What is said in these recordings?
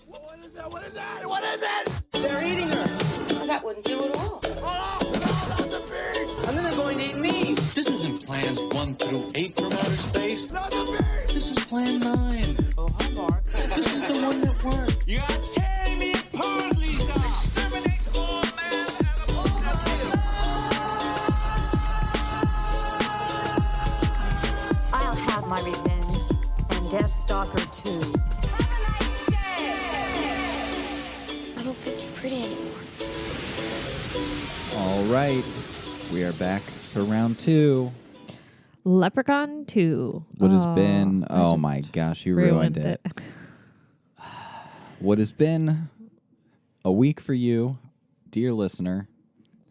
What is that? What is that? What is it? They're eating her. Well, that wouldn't do at all. Oh, no, not the fish! And then they're going to eat me. This isn't plans 1 through 8 from outer space. Not the fish! This is plan 9. Oh, hi, Mark. This is the one that worked. You're tearing me apart, Lisa! Exterminate all man animals! I'll have my revenge, and Deathstalker too. I don't think you're pretty anymore. All right, we are back for round 2. Leprechaun 2. What has been... I Oh just my gosh, you ruined it. What has been a week for you, dear listener,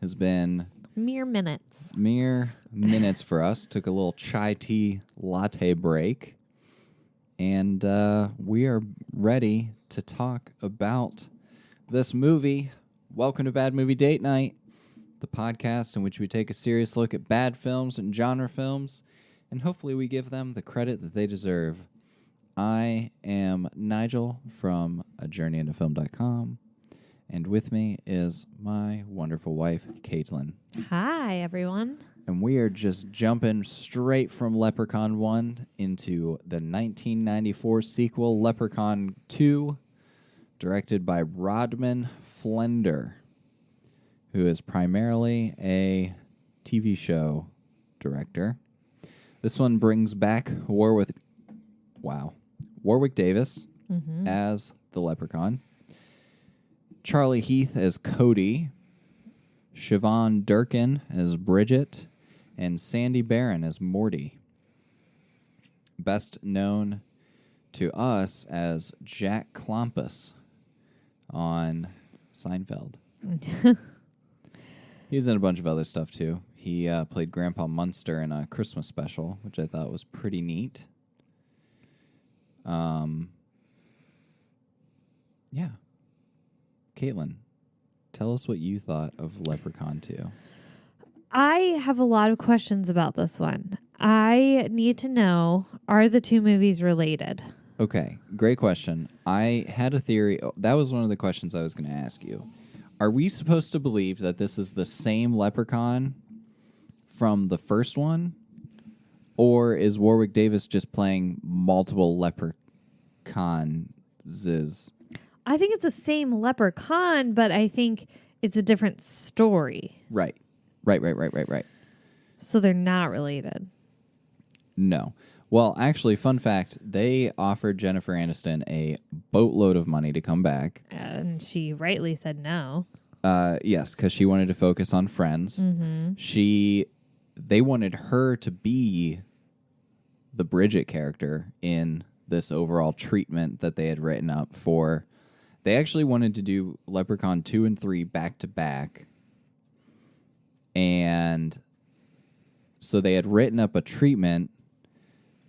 has been... Mere minutes. Mere minutes for us. Took a little chai tea latte break. And we are ready to talk about this movie. Welcome to Bad Movie Date Night, the podcast in which we take a serious look at bad films and genre films, and hopefully we give them the credit that they deserve. I am Nigel from ajourneyintofilm.com, and with me is my wonderful wife, Kaityln. Hi, everyone. And we are just jumping straight from Leprechaun 1 into the 1994 sequel, Leprechaun 2, directed by Rodman Flender, who is primarily a TV show director. This one brings back Warwick Davis as the Leprechaun, Charlie Heath as Cody, Shevonne Durkin as Bridget, and Sandy Barron as Morty. Best known to us as Jack Klompus on Seinfeld. He's in a bunch of other stuff, too. He played Grandpa Munster in a Christmas special, which I thought was pretty neat. Yeah. Kaityln, tell us what you thought of Leprechaun 2. I have a lot of questions about this one. I need to know, are the two movies related? Okay, great question. I had a theory. That was one of the questions I was going to ask you. Are we supposed to believe that this is the same Leprechaun from the first one? Or is Warwick Davis just playing multiple Leprechauns? I think it's the same Leprechaun, but I think it's a different story. Right. So they're not related. No. Well, actually, fun fact, they offered Jennifer Aniston a boatload of money to come back. And she rightly said no. Yes, because she wanted to focus on Friends. Mm-hmm. They wanted her to be the Bridget character in this overall treatment that they had written up for. They actually wanted to do Leprechaun 2 and 3 back to back. And so they had written up a treatment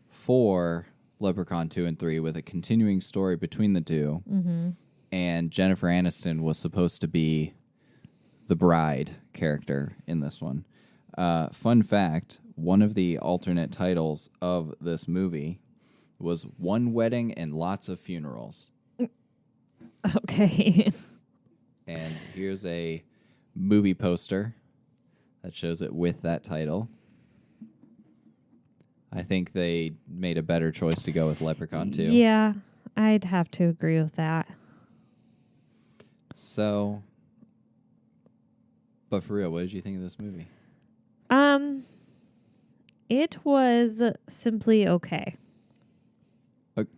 for Leprechaun 2 and 3 with a continuing story between the two. Mm-hmm. And Jennifer Aniston was supposed to be the bride character in this one. Fun fact, one of the alternate titles of this movie was One Wedding and Lots of Funerals. Okay. And here's a movie poster that shows it with that title. I think they made a better choice to go with Leprechaun 2. Yeah, I'd have to agree with that. So, but for real, what did you think of this movie? It was simply okay.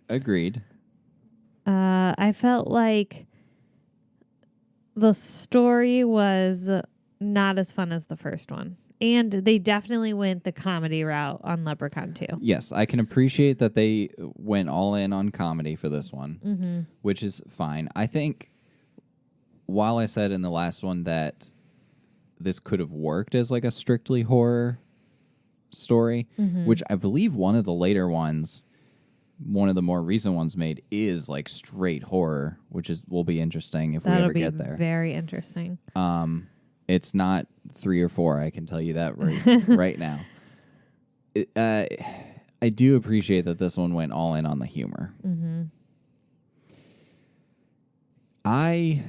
Agreed. I felt like the story was not as fun as the first one. And they definitely went the comedy route on Leprechaun 2. Yes, I can appreciate that they went all in on comedy for this one, which is fine. I think while I said in the last one that this could have worked as like a strictly horror story, which I believe one of the later ones, one of the more recent ones made is like straight horror, which will be interesting if we ever get there. Very interesting. It's not 3 or 4, I can tell you that right now. I do appreciate that this one went all in on the humor. I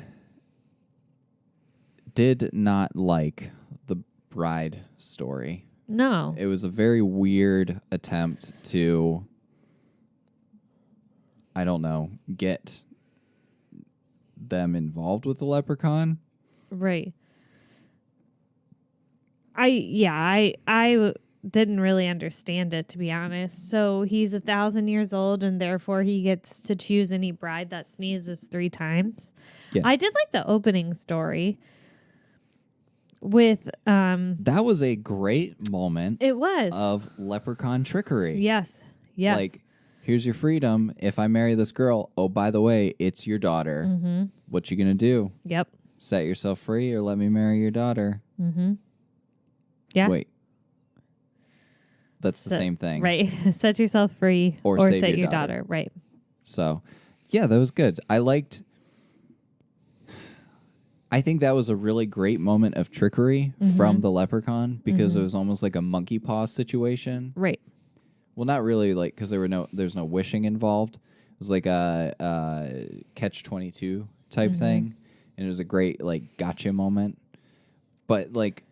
did not like the bride story. No. It was a very weird attempt to, I don't know, get them involved with the leprechaun. Right. I didn't really understand it, to be honest. So he's 1,000 years old, and therefore he gets to choose any bride that sneezes 3 times. Yeah. I did like the opening story with That was a great moment it was. of leprechaun trickery. Yes. Yes. Like, here's your freedom. If I marry this girl, oh, by the way, it's your daughter. Mm-hmm. What you gonna do? Yep. Set yourself free or let me marry your daughter? Mm-hmm. Yeah. Wait. That's the same thing. Right. Set yourself free Or save set your your daughter. Right. So, yeah, that was good. I think that was a really great moment of trickery from the leprechaun because it was almost like a monkey paw situation. Right. Well, not really, like, because there's no wishing involved. It was like a catch-22 type thing, and it was a great, like, gotcha moment. But, like,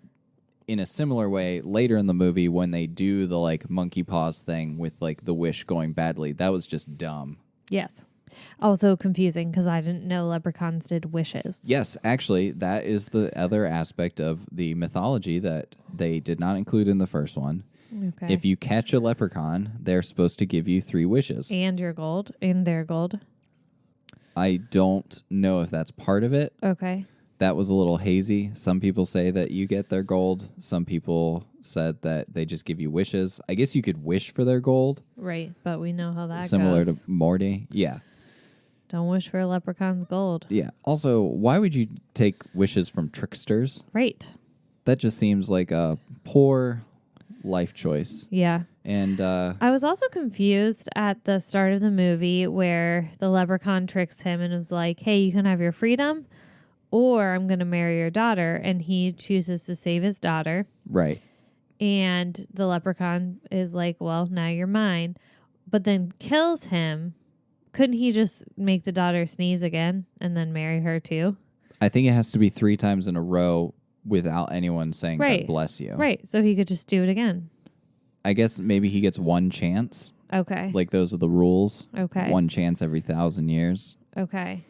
in a similar way, later in the movie, when they do the, like, monkey paws thing with, like, the wish going badly, that was just dumb. Yes. Also confusing because I didn't know leprechauns did wishes. Yes, actually, that is the other aspect of the mythology that they did not include in the first one. Okay. If you catch a leprechaun, they're supposed to give you 3 wishes. And your gold. And their gold. I don't know if that's part of it. Okay. That was a little hazy. Some people say that you get their gold. Some people said that they just give you wishes. I guess you could wish for their gold. Right. But we know how that Similar goes. to Morty. Yeah. Don't wish for a leprechaun's gold. Yeah. Also, why would you take wishes from tricksters? Right. That just seems like a poor life choice. Yeah. And I was also confused at the start of the movie where the leprechaun tricks him and was like, hey, you can have your freedom or I'm going to marry your daughter. And he chooses to save his daughter. right. And the leprechaun is like, well, now you're mine. But then kills him. Couldn't he just make the daughter sneeze again and then marry her too? I think it has to be 3 times in a row without anyone saying Right. God bless you. Right. So he could just do it again. I guess maybe he gets 1 chance. Okay. Like those are the rules. Okay. 1 chance every 1,000 years. Okay.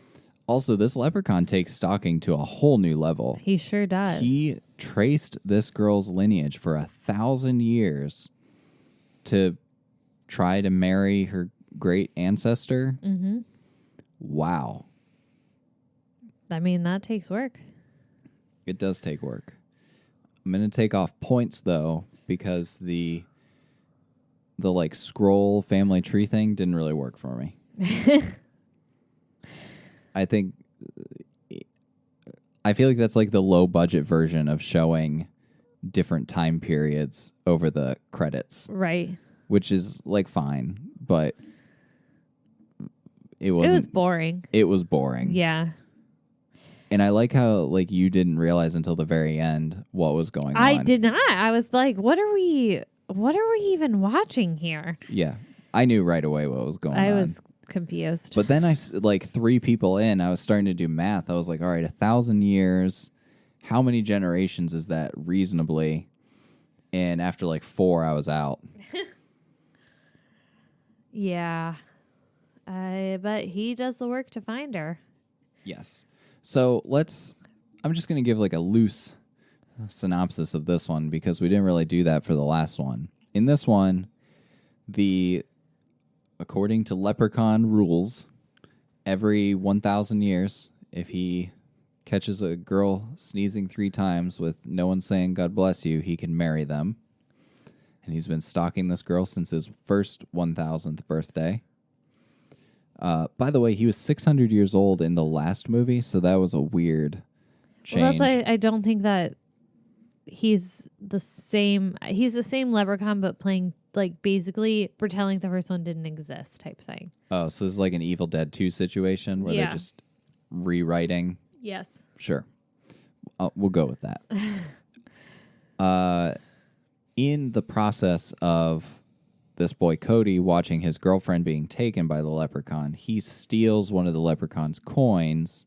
Also, this leprechaun takes stalking to a whole new level. He sure does. He traced this girl's lineage for 1,000 years to try to marry her great ancestor. Mm-hmm. Wow. I mean, that takes work. It does take work. I'm going to take off points, though, because the like scroll family tree thing didn't really work for me. I feel like that's like the low budget version of showing different time periods over the credits, Right. which is like fine, but it It was wasn't. boring. It was boring. Yeah. And I like how like you didn't realize until the very end what was going on. I did not. I was like, what are we even watching here? Yeah. I knew right away what was going on. I was confused. But then like 3 people in, I was starting to do math. I was like, all right, 1,000 years. How many generations is that reasonably? And after like 4, I was out. Yeah. But he does the work to find her. Yes. So I'm just going to give like a loose synopsis of this one because we didn't really do that for the last one. In this one, according to Leprechaun rules, every 1,000 years, if he catches a girl sneezing 3 times with no one saying God bless you, he can marry them. And he's been stalking this girl since his first 1,000th birthday. By the way, he was 600 years old in the last movie, so that was a weird change. Well, that's why I don't think that he's the same. He's the same leprechaun, but playing like basically pretending the first one didn't exist type thing. Oh, so it's like an Evil Dead 2 situation where Yeah. they're just rewriting. Yes. Sure. We'll go with that. In the process of this boy Cody watching his girlfriend being taken by the leprechaun, he steals one of the leprechaun's coins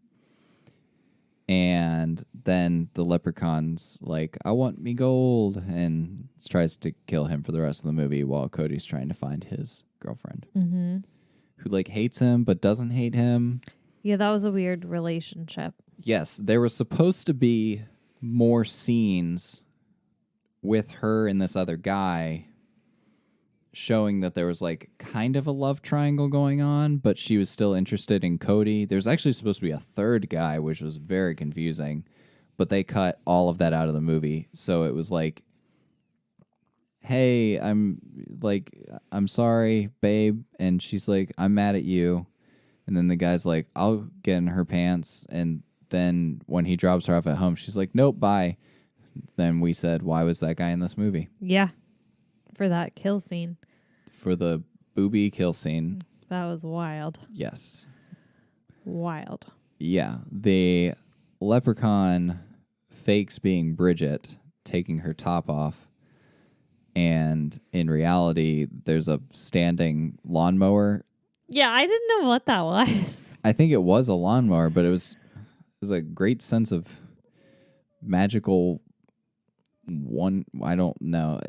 And then the leprechaun's like, I want me gold, and tries to kill him for the rest of the movie while Cody's trying to find his girlfriend. Mm-hmm. Who like hates him but doesn't hate him. Yeah, that was a weird relationship. Yes, there was supposed to be more scenes with her and this other guy showing that there was like kind of a love triangle going on, but she was still interested in Cody. There's actually supposed to be a third guy, which was very confusing, but they cut all of that out of the movie. So it was like, hey, I'm sorry, babe. And she's like, I'm mad at you. And then the guy's like, I'll get in her pants. And then when he drops her off at home, she's like, nope, bye. Then we said, why was that guy in this movie? Yeah. For that kill scene. For the booby kill scene. That was wild. Yes. Wild. Yeah. The leprechaun fakes being Bridget, taking her top off. And in reality, there's a standing lawnmower. Yeah, I didn't know what that was. I think it was a lawnmower, but it was a great sense of magical I don't know.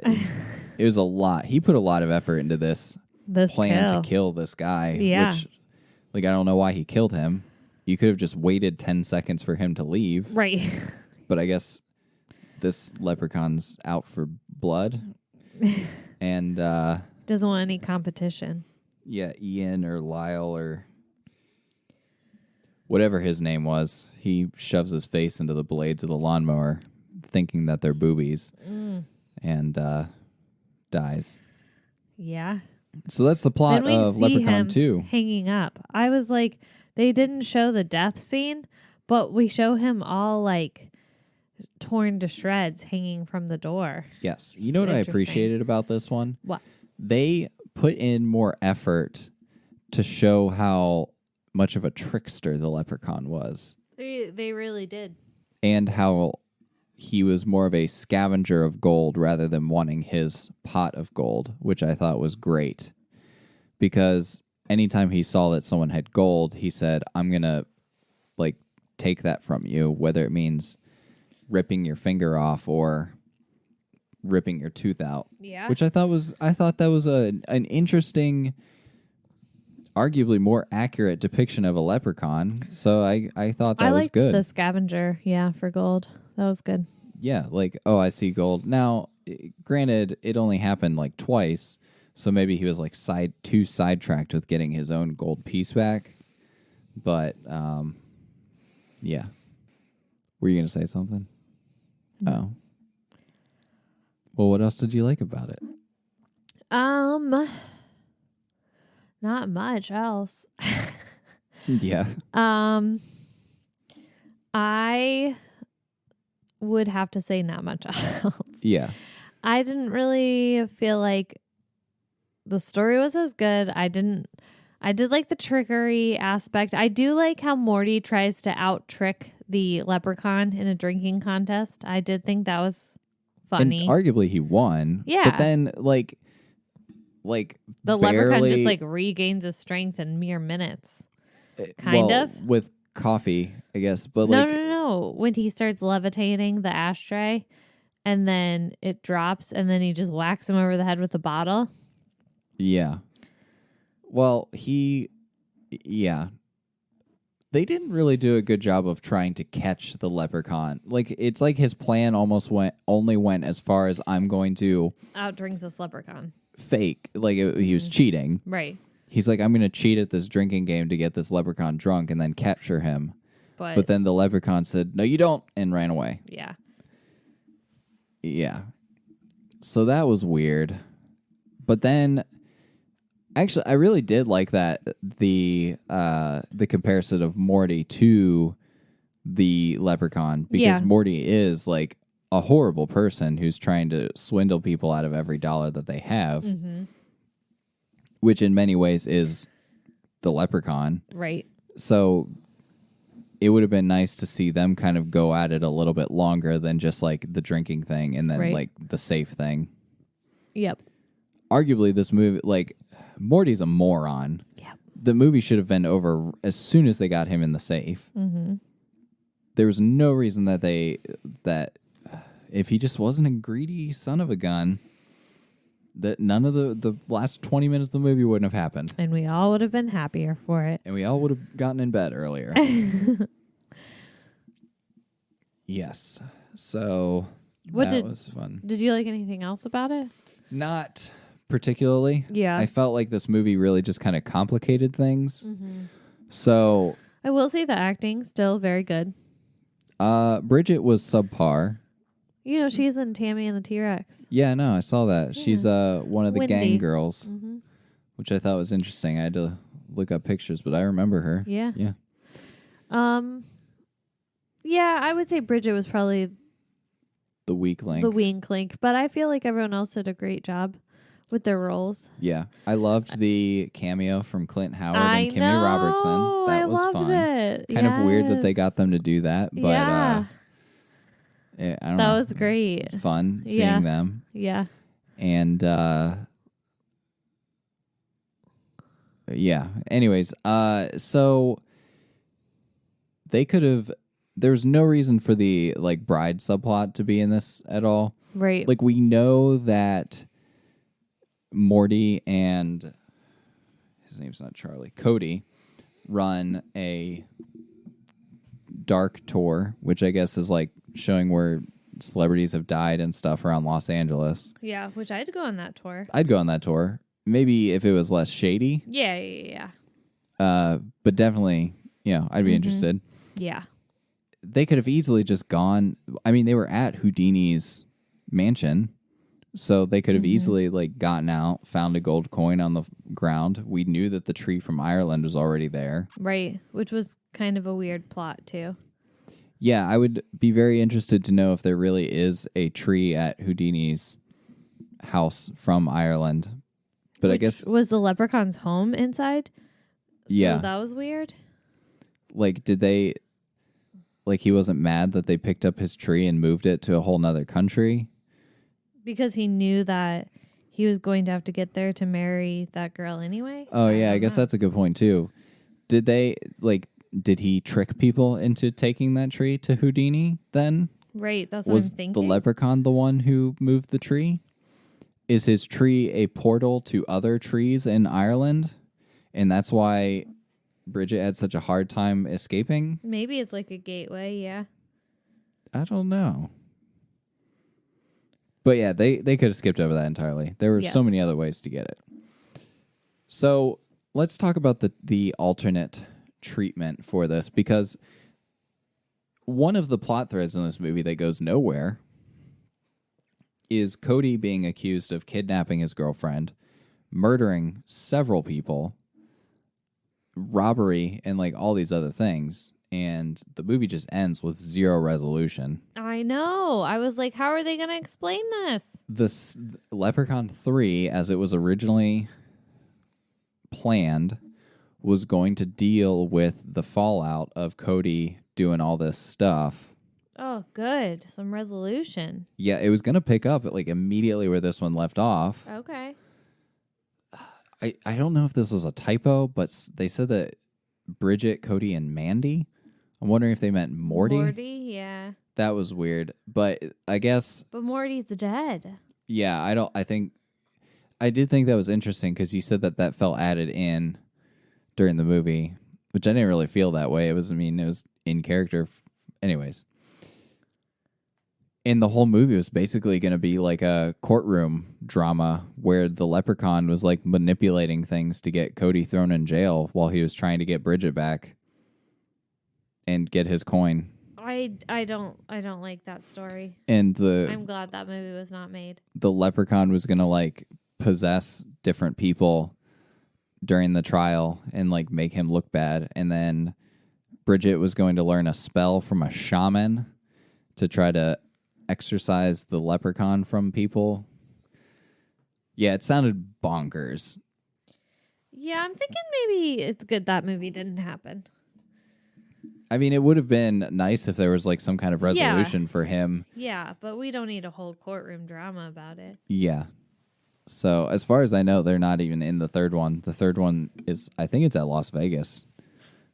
It was a lot. He put a lot of effort into this plan to kill this guy. Yeah. Which, like, I don't know why he killed him. You could have just waited 10 seconds for him to leave. Right. But I guess this leprechaun's out for blood. And, doesn't want any competition. yeah, Ian or Lyle or whatever his name was, he shoves his face into the blades of the lawnmower, thinking that they're boobies, and dies. Yeah. So that's the plot Then we of see Leprechaun him 2. hanging up. I was like, they didn't show the death scene, but we show him all like torn to shreds hanging from the door. Yes. You know what I appreciated about this one? What? They put in more effort to show how much of a trickster the leprechaun was. They really did. And how he was more of a scavenger of gold rather than wanting his pot of gold, which I thought was great. Because anytime he saw that someone had gold, he said, I'm going to like take that from you, whether it means ripping your finger off or ripping your tooth out. Yeah. Which I thought that was an interesting, arguably more accurate depiction of a leprechaun. So I thought that was good. I liked the scavenger, for gold. That was good. Yeah, like, oh, I see gold. Now, granted, it only happened like twice, so maybe he was like too sidetracked with getting his own gold piece back. But, yeah. Were you going to say something? No. Oh. Well, what else did you like about it? Not much else. Yeah. I would have to say not much else. Yeah. I didn't really feel like the story was as good. I did like the trickery aspect. I do like how Morty tries to out trick the leprechaun in a drinking contest. I did think that was funny. And arguably he won. Yeah. But then like the barely, leprechaun just like regains his strength in mere minutes. Kind of. With coffee, I guess. But No. When he starts levitating the ashtray and then it drops and then he just whacks him over the head with the bottle. Yeah. Well, yeah. They didn't really do a good job of trying to catch the leprechaun. Like, it's like his plan only went as far as I'm going to Outdrink this leprechaun. fake. Like, he was cheating. Right. He's like, I'm going to cheat at this drinking game to get this leprechaun drunk and then capture him. But then the leprechaun said, no, you don't, and ran away. Yeah. Yeah. So that was weird. But then, actually, I really did like that the comparison of Morty to the leprechaun, because Morty is like a horrible person who's trying to swindle people out of every dollar that they have, which in many ways is the leprechaun. Right. So it would have been nice to see them kind of go at it a little bit longer than just like the drinking thing and then like the safe thing. Yep. Arguably, this movie, like, Morty's a moron. Yep. The movie should have been over as soon as they got him in the safe. Mm-hmm. there was no reason that if he just wasn't a greedy son of a gun, that none of the last 20 minutes of the movie wouldn't have happened. And we all would have been happier for it. And we all would have gotten in bed earlier. Yes. So that was fun. Did you like anything else about it? Not particularly. Yeah. I felt like this movie really just kind of complicated things. Mm-hmm. So I will say the acting still very good. Bridget was subpar. You know, she's in Tammy and the T-Rex. Yeah, no, I saw that. Yeah. She's one of the Wendy. gang girls, Mm-hmm. which I thought was interesting. I had to look up pictures, but I remember her. Yeah. Yeah. Yeah, I would say Bridget was probably The weak link. the weak link, but I feel like everyone else did a great job with their roles. Yeah. I loved the cameo from Clint Howard I and Kimmy know, Robertson. That I was loved fun. it. Kind of weird that they Yes. got them to do that, but Yeah. I don't That know. was great. It's fun seeing Yeah. them. Yeah. And yeah. Anyways, so they could have. There's no reason for the like bride subplot to be in this at all. Right. Like we know that Morty and his name's not Charlie, Cody, run a dark tour, which I guess is like showing where celebrities have died and stuff around Los Angeles. Yeah, which I'd go on that tour. I'd go on that tour. Maybe if it was less shady. Yeah. But definitely, I'd be interested. Yeah. They could have easily just gone. I mean, they were at Houdini's mansion, so they could have easily like gotten out, found a gold coin on the ground. We knew that the tree from Ireland was already there. Right, which was kind of a weird plot too. Yeah, I would be very interested to know if there really is a tree at Houdini's house from Ireland. But I guess was the leprechaun's home inside? Yeah. So that was weird. like did they like he wasn't mad that they picked up his tree and moved it to a whole nother country? Because he knew that he was going to have to get there to marry that girl anyway. Oh yeah, I don't guess know. that's a good point too. Did he trick people into taking that tree to Houdini then? Right, that's what Was I'm thinking. the leprechaun the one who moved the tree? Is his tree a portal to other trees in Ireland? And that's why Bridget had such a hard time escaping? Maybe it's like a gateway, yeah. I don't know. But yeah, they could have skipped over that entirely. There were Yes. so many other ways to get it. So let's talk about the alternate treatment for this, because one of the plot threads in this movie that goes nowhere is Cody being accused of kidnapping his girlfriend, murdering several people, robbery, and like all these other things. And the movie just ends with zero resolution. I know. I was like, how are they going to explain this? This Leprechaun 3, as it was originally planned, was going to deal with the fallout of Cody doing all this stuff. Oh, good. Some resolution. Yeah, it was going to pick up like immediately where this one left off. Okay. I don't know if this was a typo, but they said that Bridget, Cody, and Mandy. I'm wondering if they meant Morty. Morty, yeah. That was weird, but I guess But Morty's dead. yeah. I did think that was interesting because you said that felt added in during the movie, which I didn't really feel that way. It was in character. Anyways. And the whole movie was basically going to be like a courtroom drama where the leprechaun was like manipulating things to get Cody thrown in jail while he was trying to get Bridget back and get his coin. I don't like that story. And I'm glad that movie was not made. the leprechaun was going to like possess different people during the trial and like make him look bad. And then Bridget was going to learn a spell from a shaman to try to exorcise the leprechaun from people. Yeah, it sounded bonkers. Yeah, I'm thinking maybe it's good that movie didn't happen. I mean, it would have been nice if there was like some kind of resolution for him. Yeah, but we don't need a whole courtroom drama about it. Yeah. So as far as I know, they're not even in the third one. The third one is, I think it's at Las Vegas.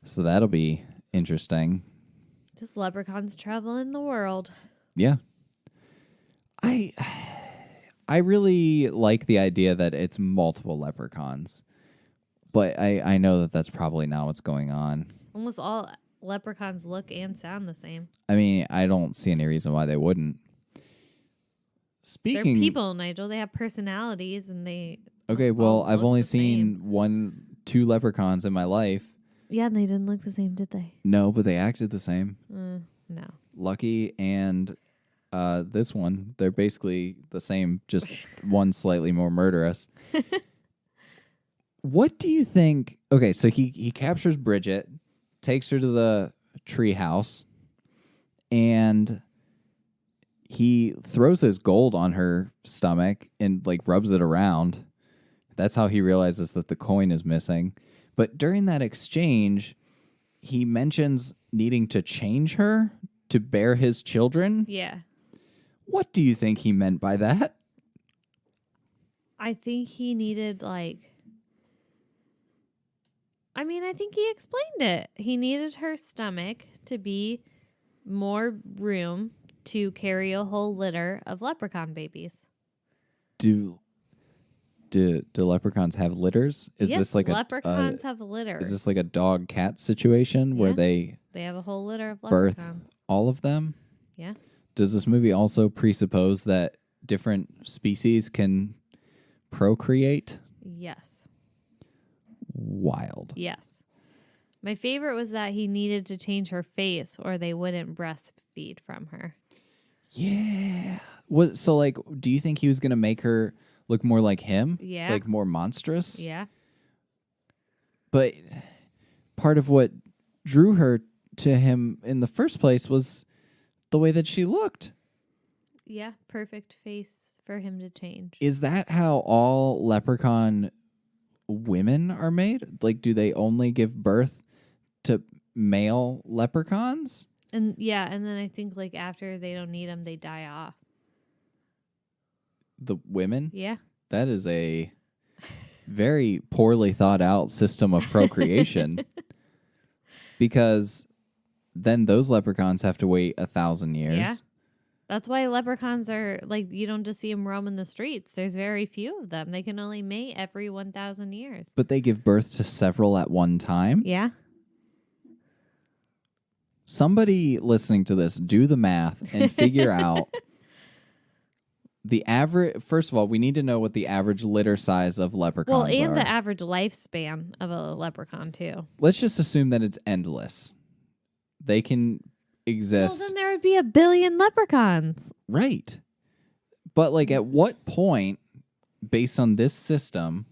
So that'll be interesting. Just leprechauns traveling the world. Yeah. I really like the idea that it's multiple leprechauns. But I know that that's probably not what's going on. Almost all leprechauns look and sound the same. I mean, I don't see any reason why they wouldn't. They're people, Nigel. They have personalities and they... Okay, well, I've look only the same. seen 2 leprechauns in my life. Yeah, and they didn't look the same, did they? No, but they acted the same. No. Lucky and this one, they're basically the same, just one slightly more murderous. What do you think? Okay, so he captures Bridget, takes her to the tree house, and he throws his gold on her stomach and like rubs it around. That's how he realizes that the coin is missing. But during that exchange, he mentions needing to change her to bear his children. Yeah. What do you think he meant by that? I think he needed, like... I think he explained it. He needed her stomach to be more room to carry a whole litter of leprechaun babies. Do leprechauns have litters? Is Yes, this like leprechauns have litters. Is this like a dog cat situation where Yeah. they have a whole litter of birth leprechauns. all of them? Yeah. Does this movie also presuppose that different species can procreate? Yes. Wild. Yes. My favorite was that he needed to change her face or they wouldn't breastfeed from her. Yeah. What? So, like, do you think he was going to make her look more like him? Yeah. Like more monstrous? Yeah. But part of what drew her to him in the first place was the way that she looked. Yeah. Perfect face for him to change. Is that how all leprechaun women are made? Like, do they only give birth to male leprechauns? And then I think like after they don't need them, they die off. The women? Yeah. That is a very poorly thought out system of procreation. Because then those leprechauns have to wait 1,000 years. Yeah. That's why leprechauns are like, you don't just see them roaming the streets. There's very few of them. They can only mate every 1,000 years. But they give birth to several at one time. Yeah. Somebody listening to this, do the math and figure out the average. First of all, we need to know what the average litter size of leprechauns Well, and are. the average lifespan of a leprechaun, too. Let's just assume that it's endless. They can exist. Well, then there would be 1 billion leprechauns. Right. But, like, at what point, based on this system,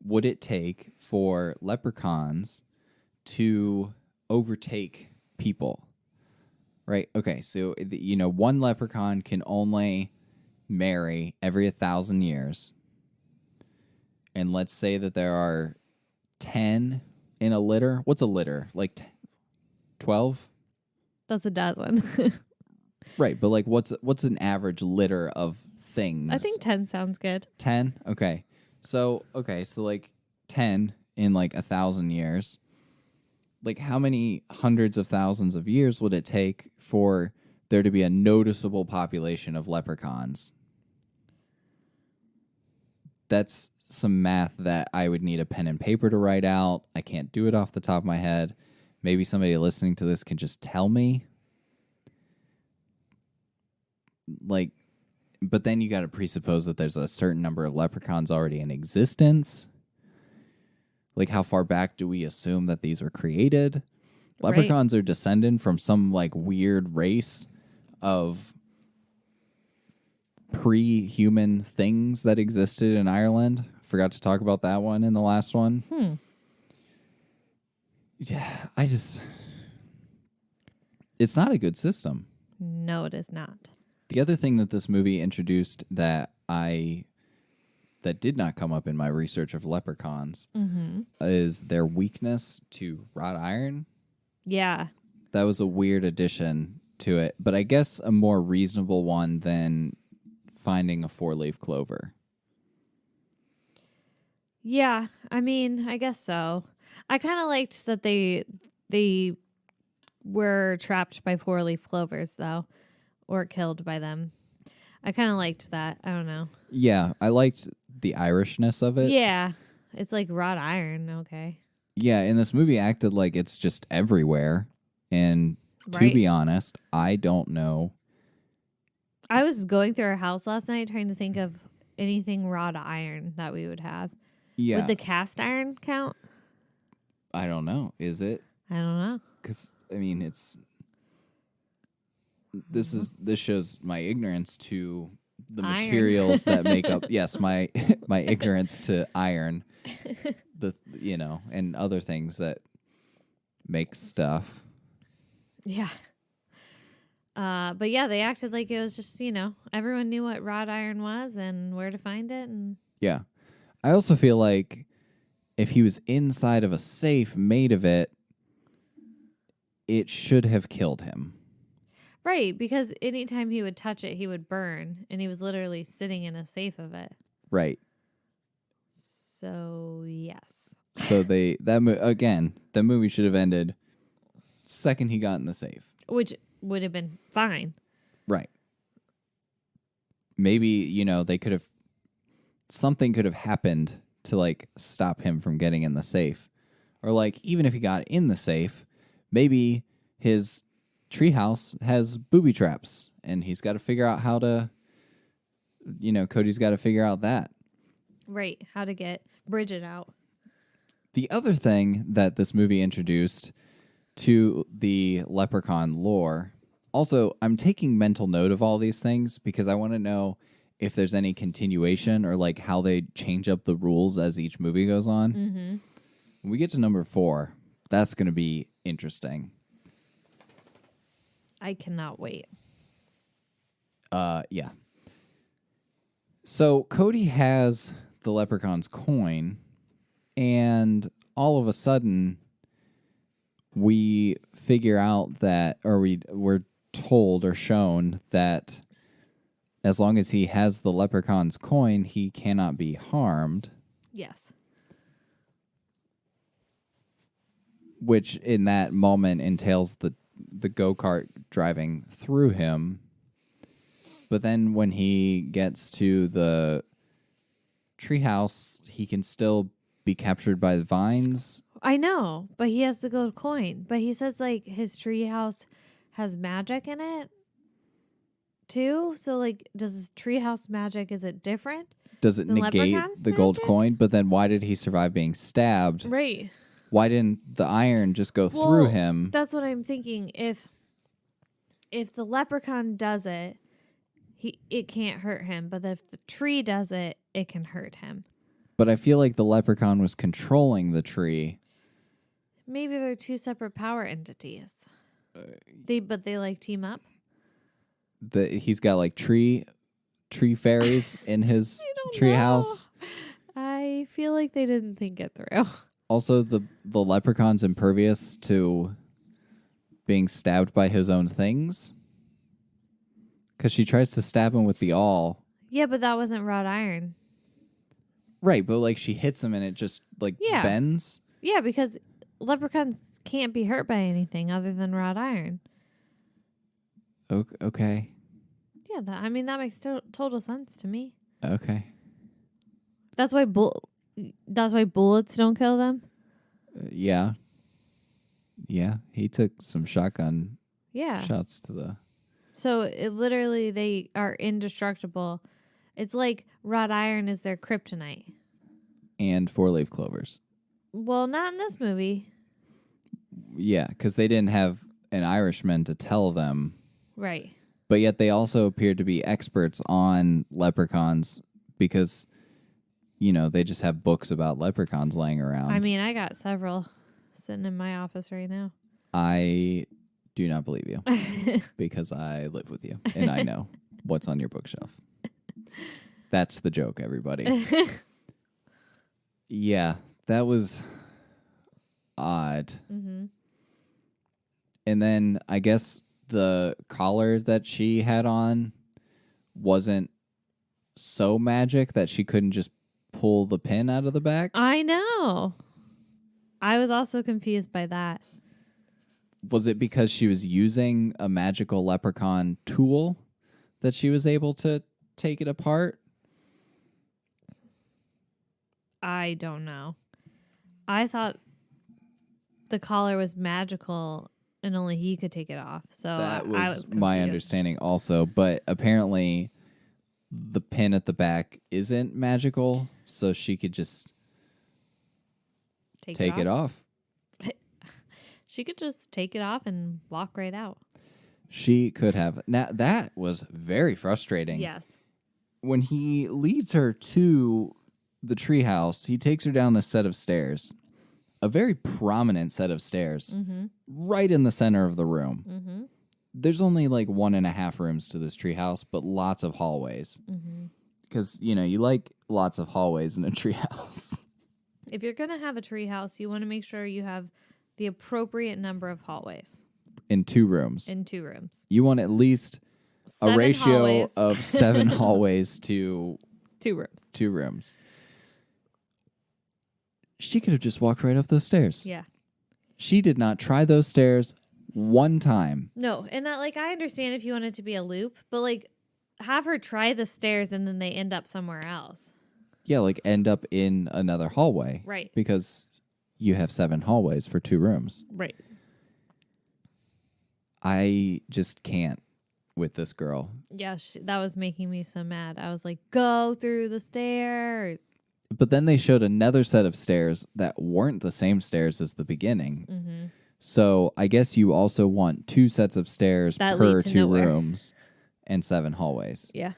would it take for leprechauns to overtake people? Right? Okay, so, one leprechaun can only marry every 1,000 years. And let's say that there are 10 in a litter. What's a litter? Like 12? That's a dozen. Right, but like what's an average litter of things? I think 10 sounds good. 10? Okay. So like 10 in like 1,000 years. Like how many hundreds of thousands of years would it take for there to be a noticeable population of leprechauns? That's some math that I would need a pen and paper to write out. I can't do it off the top of my head. Maybe somebody listening to this can just tell me. Like, but then you got to presuppose that there's a certain number of leprechauns already in existence. Like, how far back do we assume that these were created? Right. Leprechauns are descended from some, like, weird race of pre-human things that existed in Ireland. Forgot to talk about that one in the last one. Yeah, it's not a good system. No, it is not. The other thing that this movie introduced that did not come up in my research of leprechauns is their weakness to wrought iron. Yeah. That was a weird addition to it, but I guess a more reasonable one than finding a 4-leaf clover. Yeah, I mean, I guess so. I kind of liked that they were trapped by 4-leaf clovers, though, or killed by them. I kind of liked that. I don't know. Yeah, I liked the Irishness of it. Yeah. It's like wrought iron. Okay. Yeah, in this movie acted like it's just everywhere. And to Right. be honest, I don't know. I was going through our house last night trying to think of anything wrought iron that we would have. Yeah, Would the cast iron count? I don't know. Is it? I don't know. Because I mean, this shows my ignorance to the Iron. materials that make up. Yes, my ignorance to iron, and other things that make stuff. Yeah. But yeah, they acted like it was just, everyone knew what wrought iron was and where to find it. And Yeah, I also feel like if he was inside of a safe made of it, it should have killed him. right, because anytime he would touch it, he would burn, and he was literally sitting in a safe of it. Right. So yes. So the movie should have ended second he got in the safe. Which would have been fine. Right. Maybe, something could have happened to like stop him from getting in the safe. Or like even if he got in the safe, maybe his treehouse has booby traps and he's got to figure out how to Cody's got to figure out that. Right. How to get Bridget out. The other thing that this movie introduced to the Leprechaun lore. Also, I'm taking mental note of all these things because I want to know if there's any continuation or like how they change up the rules as each movie goes on. Mm-hmm. When we get to number 4, that's going to be interesting. I cannot wait. Yeah. So Cody has the Leprechaun's coin, and all of a sudden we figure out that, or we're told or shown that as long as he has the Leprechaun's coin, he cannot be harmed, Yes. which in that moment entails the go-kart driving through him. But then when he gets to the treehouse, he can still be captured by the vines. I know, but he has the gold coin. But he says like his treehouse has magic in it too. So like, does his treehouse magic, is it different? Does it The negate leprechaun the gold magic? coin? But then why did he survive being stabbed? Right. Why didn't the iron just go through him? That's what I'm thinking. If the leprechaun does it, it can't hurt him. But if the tree does it, it can hurt him. But I feel like the leprechaun was controlling the tree. Maybe they're two separate power entities. They like team up. He's got like tree fairies in his tree house. I feel like they didn't think it through. Also, the leprechaun's impervious to being stabbed by his own things. Because she tries to stab him with the awl. Yeah, but that wasn't wrought iron. Right, but like she hits him and it just like bends. Yeah, because leprechauns can't be hurt by anything other than wrought iron. Okay. Yeah, that makes total sense to me. Okay. That's why bullets don't kill them. Yeah. Yeah, he took some shotgun Yeah. shots to the... So they are indestructible. It's like wrought iron is their kryptonite. And 4-leaf clovers. Well, not in this movie. Yeah, because they didn't have an Irishman to tell them. Right. But yet they also appeared to be experts on leprechauns because, they just have books about leprechauns laying around. I mean, I got several sitting in my office right now. I do not believe you because I live with you and I know what's on your bookshelf. That's the joke, everybody. Yeah, that was odd. Mm-hmm. And then I guess the collar that she had on wasn't so magic that she couldn't just pull the pin out of the back. I know. I was also confused by that. Was it because she was using a magical leprechaun tool that she was able to take it apart? I don't know. I thought the collar was magical and only he could take it off. So That I was was my confused. understanding also, but apparently the pin at the back isn't magical, so she could just take it off. She could just take it off and walk right out. She could have. Now, that was very frustrating. Yes. When he leads her to the treehouse, he takes her down a set of stairs, a very prominent set of stairs, right in the center of the room. Mm-hmm. There's only like 1.5 rooms to this treehouse, but lots of hallways. Because, you know, you like lots of hallways in a treehouse. If you're going to have a tree house, you want to make sure you have the appropriate number of hallways In 2 rooms. in 2 rooms. You want at least 7 a ratio hallways. of 7 hallways to 2 rooms. 2 rooms. She could have just walked right up those stairs. Yeah. She did not try those stairs one time. No, and that, like, I understand if you want it to be a loop, but, like, have her try the stairs and then they end up somewhere else. Yeah, like end up in another hallway. Right. Because you have 7 hallways for 2 rooms. Right. I just can't with this girl. Yeah, that was making me so mad. I was like, go through the stairs. But then they showed another set of stairs that weren't the same stairs as the beginning. Mm-hmm. So I guess you also want 2 sets of stairs That per lead to 2 nowhere. rooms and 7 hallways. Yeah.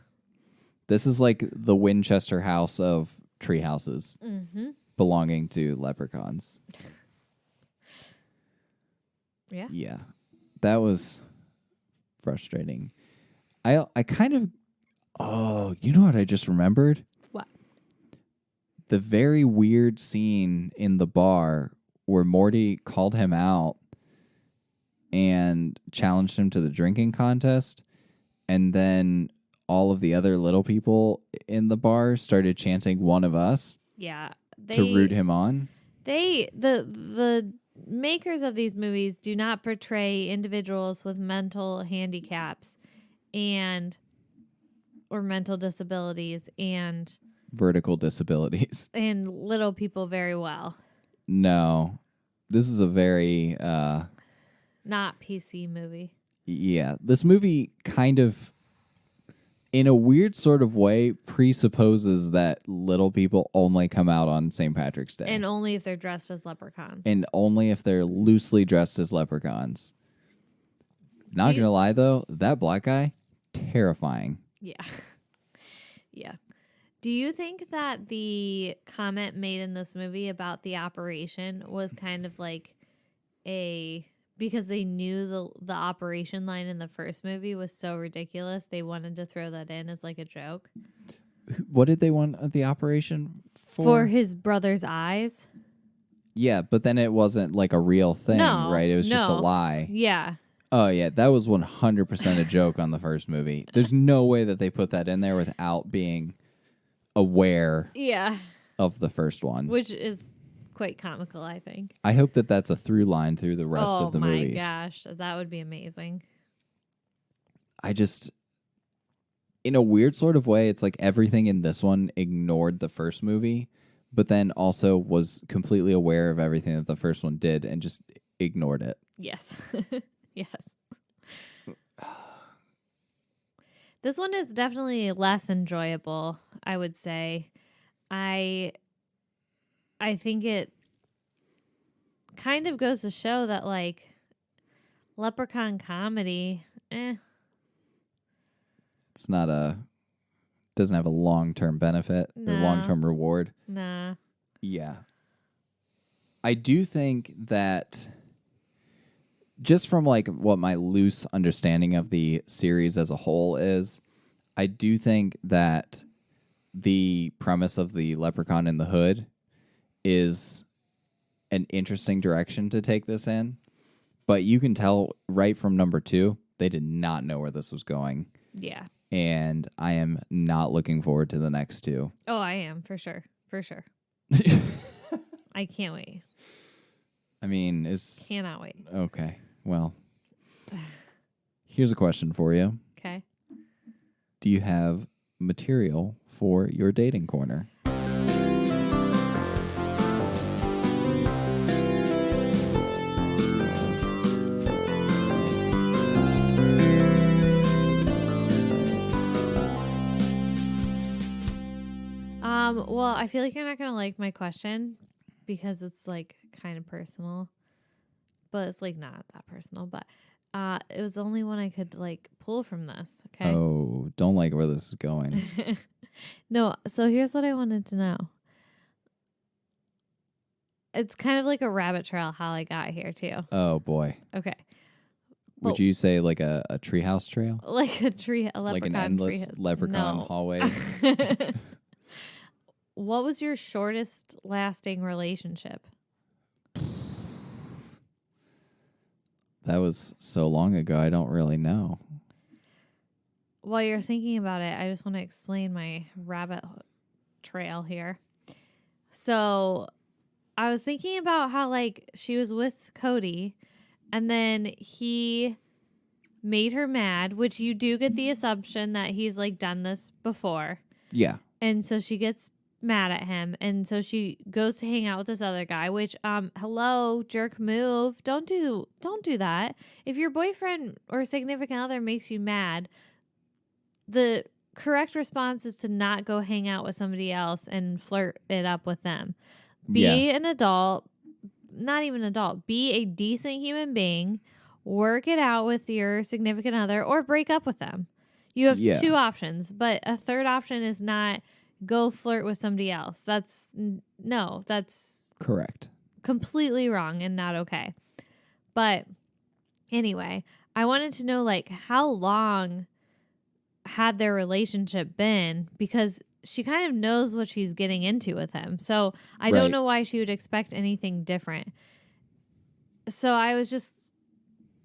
This is like the Winchester house of tree houses belonging to leprechauns. Yeah. Yeah. That was frustrating. I kind of... Oh, you know what I just remembered? What? The very weird scene in the bar where Morty called him out and challenged him to the drinking contest, and then all of the other little people in the bar started chanting "One of Us" Yeah. to root him on. The makers of these movies do not portray individuals with mental handicaps or mental disabilities and Vertical disabilities. little people very well. No. This is a very Not PC movie. yeah, this movie kind of, in a weird sort of way, presupposes that little people only come out on St. Patrick's Day. And only if they're dressed as leprechauns. And only if they're loosely dressed as leprechauns. Not Do you- gonna lie, though, that black guy, terrifying. Yeah. Yeah. Do you think that the comment made in this movie about the operation was kind of like because they knew the operation line in the first movie was so ridiculous, they wanted to throw that in as like a joke? What did they want the operation for? For his brother's eyes? Yeah, but then it wasn't like a real thing, No, right? It was just a no. lie. Yeah. Oh, yeah, that was 100% a joke on the first movie. There's no way that they put that in there without being aware Yeah. of the first one. Which is quite comical, I think. I hope that that's a through line through the rest of the movies. Oh my gosh, that would be amazing. I just, in a weird sort of way, it's like everything in this one ignored the first movie, but then also was completely aware of everything that the first one did and just ignored it. Yes. Yes. This one is definitely less enjoyable, I would say. I think it kind of goes to show that, like, leprechaun comedy, It's not doesn't have a long-term benefit or No. long-term reward. nah. Yeah. I do think that just from like what my loose understanding of the series as a whole is, I do think that the premise of the Leprechaun in the Hood is an interesting direction to take this in. But you can tell right from number 2, they did not know where this was going. Yeah. And I am not looking forward to the next 2. Oh, I am, for sure. For sure. I can't wait. I mean, it's Cannot wait. okay. Well, here's a question for you. Okay. Do you have material for your dating corner? Well, I feel like you're not gonna like my question because it's like kind of personal, but it's like not that personal. But it was the only one I could like pull from this. Okay. Oh, don't like where this is going. No. So here's what I wanted to know. It's kind of like a rabbit trail how I got here too. Oh boy. Okay. Would you say like a treehouse trail? Like a leprechaun, Like an endless leprechaun No. hallway? What was your shortest lasting relationship? That was so long ago, I don't really know. While you're thinking about it, I just want to explain my rabbit trail here. So I was thinking about how like she was with Cody and then he made her mad, which you do get the assumption that he's like done this before. Yeah. And so she gets mad at him, and so she goes to hang out with this other guy, which hello, jerk move. Don't do that. If your boyfriend or significant other makes you mad, the correct response is to not go hang out with somebody else and flirt it up with them. Be an adult, not even adult, be a decent human being, work it out with your significant other or break up with them. You have two options, but a third option is not go flirt with somebody else. That's correct. Completely wrong and not okay. But anyway, I wanted to know like how long had their relationship been, because she kind of knows what she's getting into with him. So I don't know why she would expect anything different. So I was just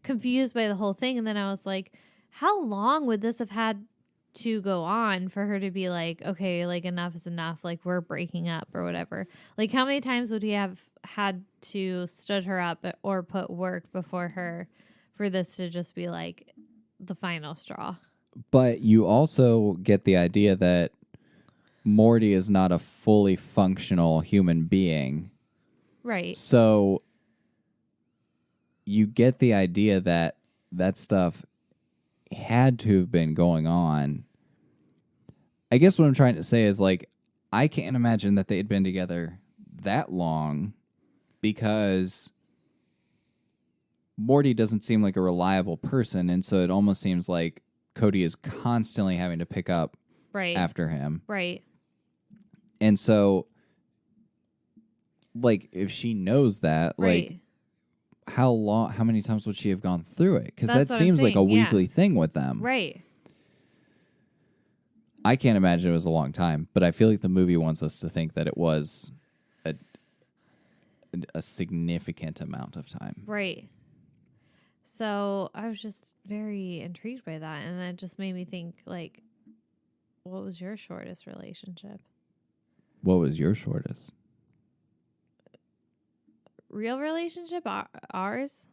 confused by the whole thing. And then I was like, how long would this have had to go on for her to be like, okay, like enough is enough, like we're breaking up or whatever? Like how many times would he have had to stood her up or put work before her for this to just be like the final straw? But you also get the idea that Morty is not a fully functional human being. Right. So you get the idea that that stuff had to have been going on. I guess what I'm trying to say is like, I can't imagine that they had been together that long because Morty doesn't seem like a reliable person. And so it almost seems like Cody is constantly having to pick up after him. Right. And so, like, if she knows that, like, how many times would she have gone through it? Because that seems like a weekly thing with them. Right. I can't imagine it was a long time, but I feel like the movie wants us to think that it was a significant amount of time. Right. So I was just very intrigued by that, and it just made me think, like, what was your shortest relationship? What was your shortest? Real relationship? Ours?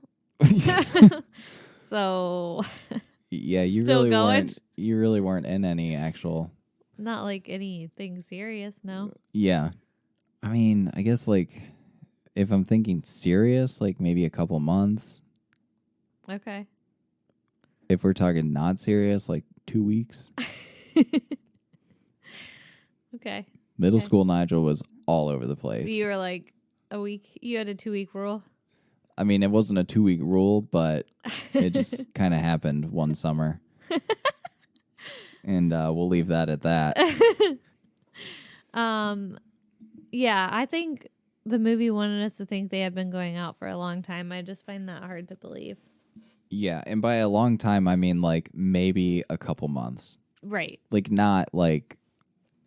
So... Yeah, you Still really going? weren't. You really weren't in any actual. Not like anything serious, no. Yeah, I mean, I guess like if I'm thinking serious, like maybe a couple months. Okay. If we're talking not serious, like 2 weeks. Okay. Middle school Nigel was all over the place. You were like a week. You had a 2-week rule. I mean, it wasn't a 2-week rule, but it just kind of happened one summer. And we'll leave that at that. Yeah, I think the movie wanted us to think they had been going out for a long time. I just find that hard to believe. Yeah, and by a long time, I mean like maybe a couple months. Right. Like not like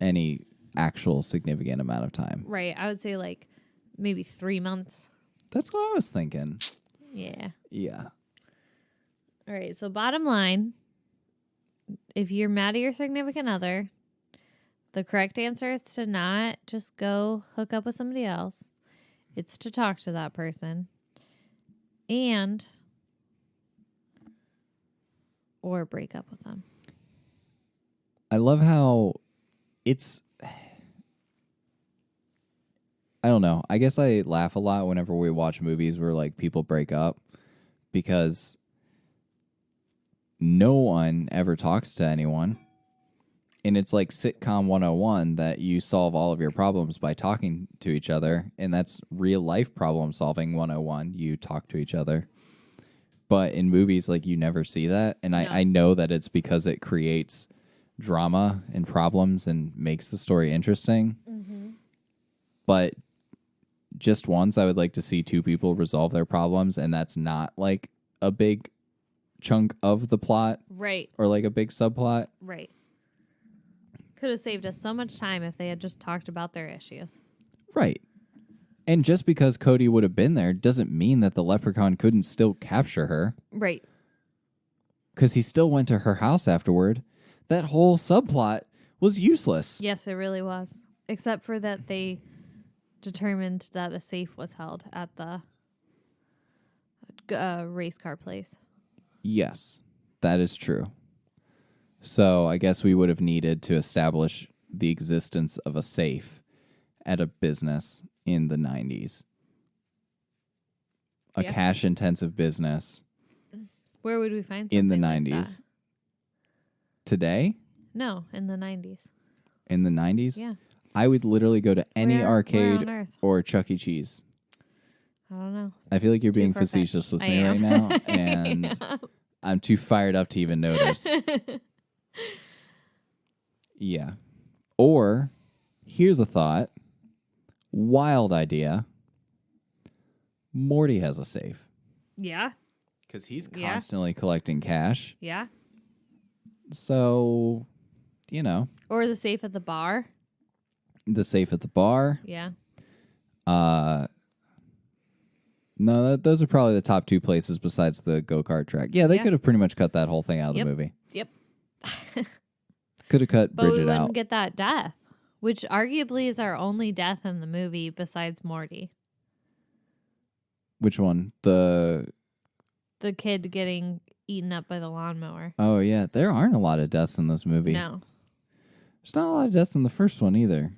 any actual significant amount of time. Right. I would say like maybe 3 months. That's what I was thinking. Yeah. Yeah. All right. So bottom line, if you're mad at your significant other, the correct answer is to not just go hook up with somebody else. It's to talk to that person. And or break up with them. I love how it's... I don't know. I guess I laugh a lot whenever we watch movies where like people break up because no one ever talks to anyone. And it's like sitcom 101 that you solve all of your problems by talking to each other. And that's real life problem solving 101. You talk to each other. But in movies, like, you never see that. And I know that it's because it creates drama and problems and makes the story interesting. Mm-hmm. But just once, I would like to see two people resolve their problems, and that's not like a big chunk of the plot. Right. Or like a big subplot. Right. Could have saved us so much time if they had just talked about their issues. Right. And just because Cody would have been there doesn't mean that the leprechaun couldn't still capture her. Right. Because he still went to her house afterward. That whole subplot was useless. Yes, it really was. Except for that they determined that a safe was held at the race car place. Yes, that is true. So I guess we would have needed to establish the existence of a safe at a business in the 90s. A cash-intensive business. Where would we find something in the like 90s? that? Today? No, in the 90s. In the 90s? Yeah. I would literally go to any Where arcade on earth? or Chuck E. Cheese. I don't know. I feel like you're Too being far-fetched. facetious with I me right am. now, and I'm too fired up to even notice. Yeah. Or, here's a thought. Wild idea. Morty has a safe. Yeah. Because he's Yeah. constantly collecting cash. Yeah. So, you know, Or the safe at the bar. the safe at the bar. Yeah. No, those are probably the top two places besides the go-kart track. Yeah, they Yeah. could have pretty much cut that whole thing out of Yep. the movie. Yep. Could have cut But we Bridget wouldn't out. get that death, which arguably is our only death in the movie besides Morty. Which one? The... The kid getting eaten up by the lawnmower. Oh, yeah. There aren't a lot of deaths in this movie. No. There's not a lot of deaths in the first one either.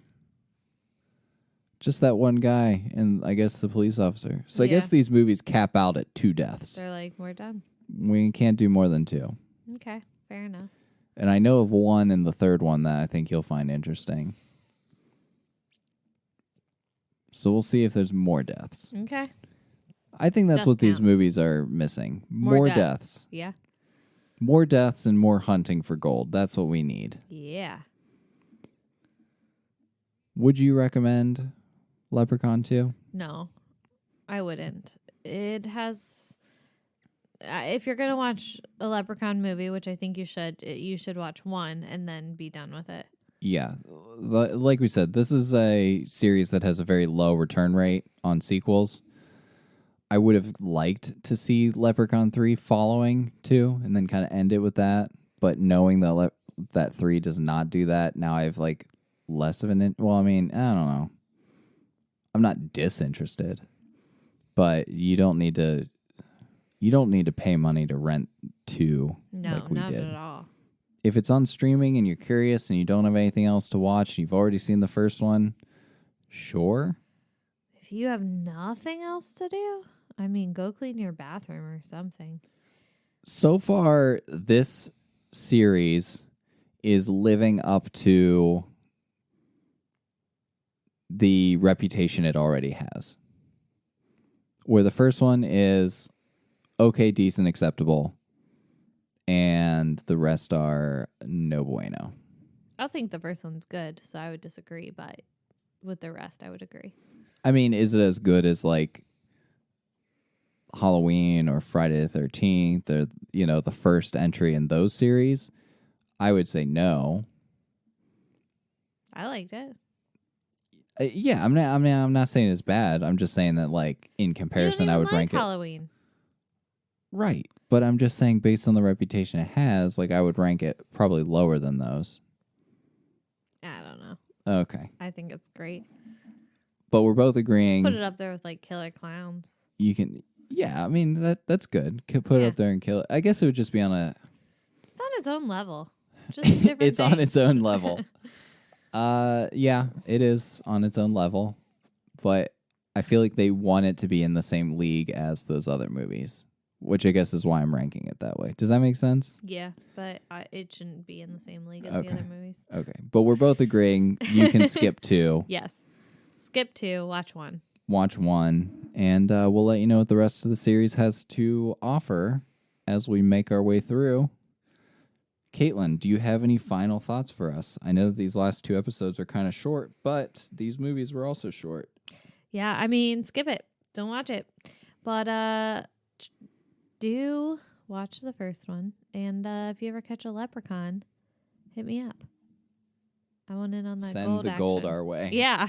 Just that one guy and I guess the police officer. So I Yeah. guess these movies cap out at 2 deaths. They're like, we're done. We can't do more than 2. Okay. Fair enough. And I know of one in the third one that I think you'll find interesting. So we'll see if there's more deaths. Okay. I think that's Death what these count. movies are missing. More death. Deaths. Yeah. More deaths and more hunting for gold. That's what we need. Yeah. Would you recommend Leprechaun 2? No, I wouldn't. It has. If you're gonna watch a Leprechaun movie, which I think you should watch 1 and then be done with it. Yeah. Like we said, this is a series that has a very low return rate on sequels. I would have liked to see Leprechaun 3 following 2 and then kind of end it with that. But knowing that that 3 does not do that, now I have like less of an... Well, I mean, I don't know. I'm not disinterested. But you don't need to pay money to rent 2 No, like we not did. at all. If it's on streaming and you're curious and you don't have anything else to watch, you've already seen the first one, sure. If you have nothing else to do, I mean, go clean your bathroom or something. So far, this series is living up to the reputation it already has. Where the first one is okay, decent, acceptable, and the rest are no bueno. I think the first one's good, so I would disagree, but with the rest, I would agree. I mean, is it as good as like Halloween or Friday the 13th or, you know, the first entry in those series? I would say no. I liked it. Yeah, I'm not saying it's bad. I'm just saying that, like, in comparison, I would rank Halloween. it right. But I'm just saying, based on the reputation it has, like, I would rank it probably lower than those. I don't know. Okay, I think it's great. but we're both agreeing. Put it up there with like Killer Clowns. You can, yeah. I mean, that's good. Put it Yeah. up there and kill it. I guess it would just be on a its own level. Just different It's on things. its own level. Yeah, it is on its own level, but I feel like they want it to be in the same league as those other movies, which I guess is why I'm ranking it that way. Does that make sense? Yeah, but it shouldn't be in the same league as Okay. the other movies. Okay, but we're both agreeing you can skip 2, Yes. Skip 2, watch 1. watch 1, and we'll let you know what the rest of the series has to offer as we make our way through. Kaityln, do you have any final thoughts for us? I know that these last 2 episodes are kind of short, but these movies were also short. Yeah, I mean, skip it. Don't watch it. But do watch the first one. And if you ever catch a leprechaun, hit me up. I want in on that Send gold the gold action. our way. Yeah.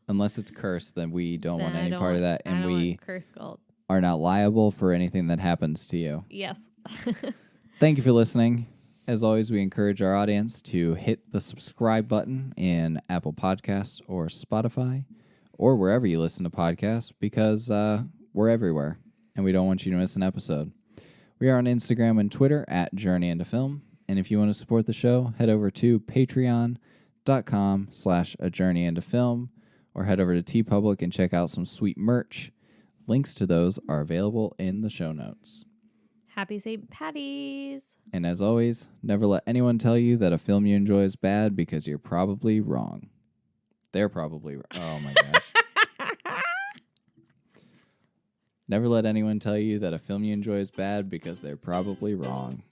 Unless it's cursed, then we don't want Then I any don't part of want- that, I and don't we want curse gold. are not liable for anything that happens to you. Yes. Thank you for listening. As always, we encourage our audience to hit the subscribe button in Apple Podcasts or Spotify or wherever you listen to podcasts, because we're everywhere and we don't want you to miss an episode. We are on Instagram and Twitter at Journey Into Film. And if you want to support the show, head over to patreon.com/ajourneyintofilm or head over to TeePublic and check out some sweet merch. Links to those are available in the show notes. Happy St. Patty's. And as always, never let anyone tell you that a film you enjoy is bad, because you're probably wrong. They're probably oh my gosh. Never let anyone tell you that a film you enjoy is bad, because they're probably wrong.